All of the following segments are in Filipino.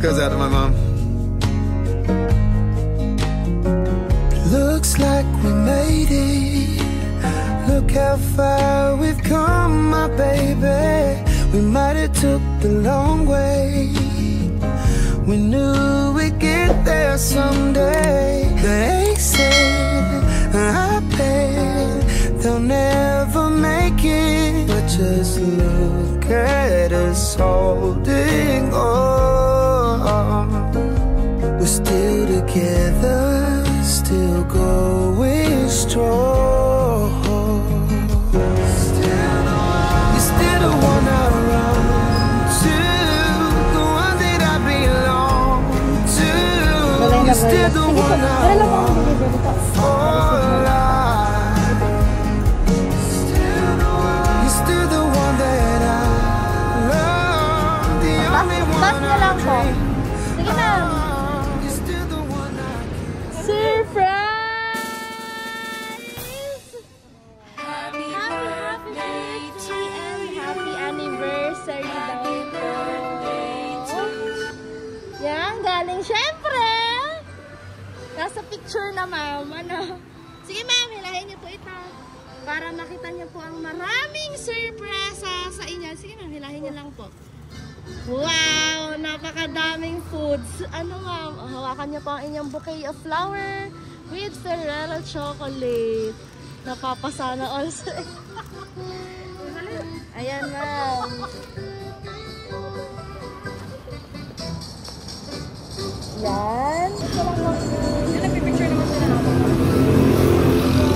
goes out to my mom. Looks like we made it. Look how far we've come, my baby. We might have took the long way. We knew we'd get there someday. They said, I bet they'll never make it. But just look at us holding on. We're still together, still going strong. You're still the one I run to, the one that I belong to. You're still the one I want for life. You're still the one that I love, the only one I dream. Sige na. You're still the one I can. Surprise! Happy birthday to you. Happy anniversary daw ito. Yan, galing syempre. Nasa picture na, ma'am. Ano? Sige, ma'am, hilahin niyo po ito. Para makita niyo po ang maraming surpresa sa inyo. Sige, ma'am, hilahin niyo lang po. Wow! Napakadaming foods. Ano, ma'am? Hawakan niyo po ang inyong bouquet of flower with Ferrero chocolate. Napapasana also. Ayan, ma'am. Yan. Ito lang po. Nagpipicture naman sila naman.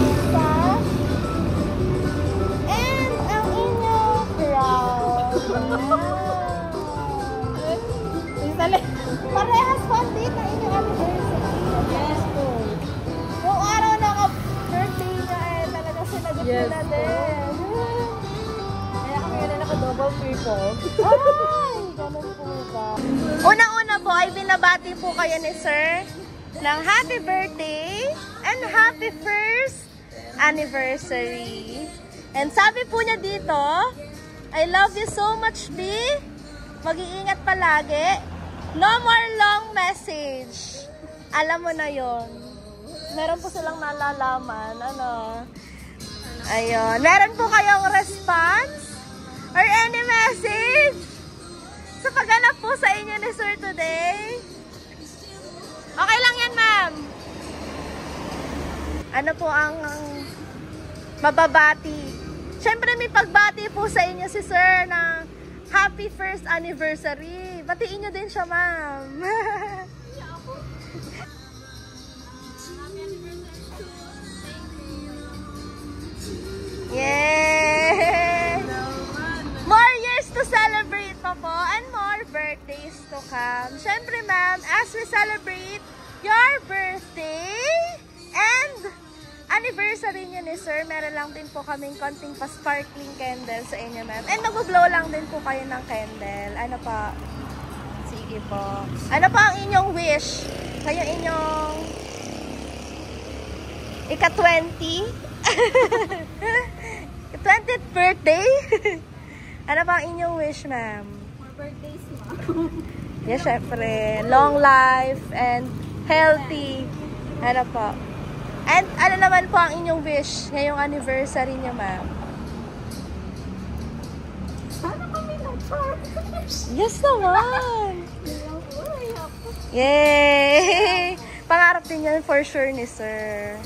Isa. And ang inyong crown. Parehas po din na inyong anniversary. Yes po. Yung araw na ka-birthday niya talaga sinagot nila din. Kaya kami na naka-double triple. Ay! Ganun po ba? Unang-una po ay binabati po kayo ni Sir ng happy birthday and happy first anniversary. And sabi po niya dito, I love you so much, B. Mag-iingat palagi. No more long message. Alam mo na yon. Meron po silang nalalaman. Ano? Ayun. Meron po kayong response or any message sa pagganap po sa inyo ni Sir today? Okay lang yan, ma'am. Ano po ang mababati? Siyempre may pagbati po sa inyo si Sir na happy first anniversary. Batiin nyo din siya, ma'am. Yay! More years to celebrate pa po and more birthdays to come. Siyempre, ma'am, as we celebrate your birthday and anniversary niyo ni Sir, meron lang din po kaming konting pa-sparkling candle sa inyo, ma'am. And mag-blow lang din po kayo ng candle. Ano pa? Sige po. Ano pa ang inyong wish? Kayo inyong ika-20? 20th birthday? Ano pa ang inyong wish, ma'am? More birthdays, ma'am. Yes, syempre. Long life and healthy. Ano po? And ano naman po ang inyong wish ngayong anniversary niyo, ma'am? Sana kami na-charge. Yes naman! Yay! Pangarap din yan for sure ni Sir.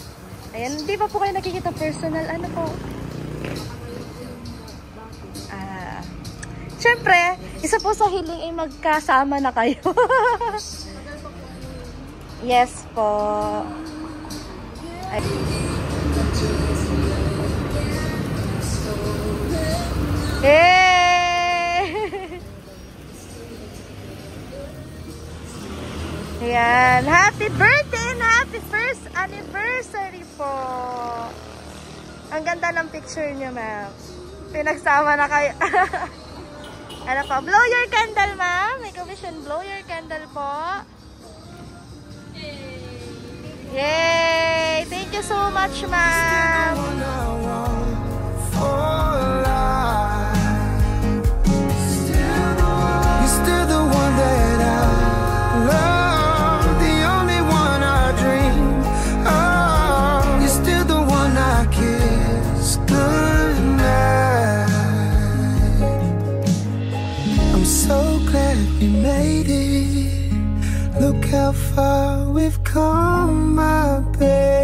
Ayan, hindi pa po kayo nakikita personal. Ano po? Siyempre, isa po sa hiling ay magkasama na kayo. Yes po. Ay. Yay! Ayan. Happy birthday and happy first anniversary po. Ang ganda ng picture niyo, ma'am. Pinagsama na kayo. Ano pa? Blow your candle, ma'am. May commission. Blow your candle po. Yay! Thank you so much, ma'am. You're still the one that I we made it. Look how far we've come, my baby.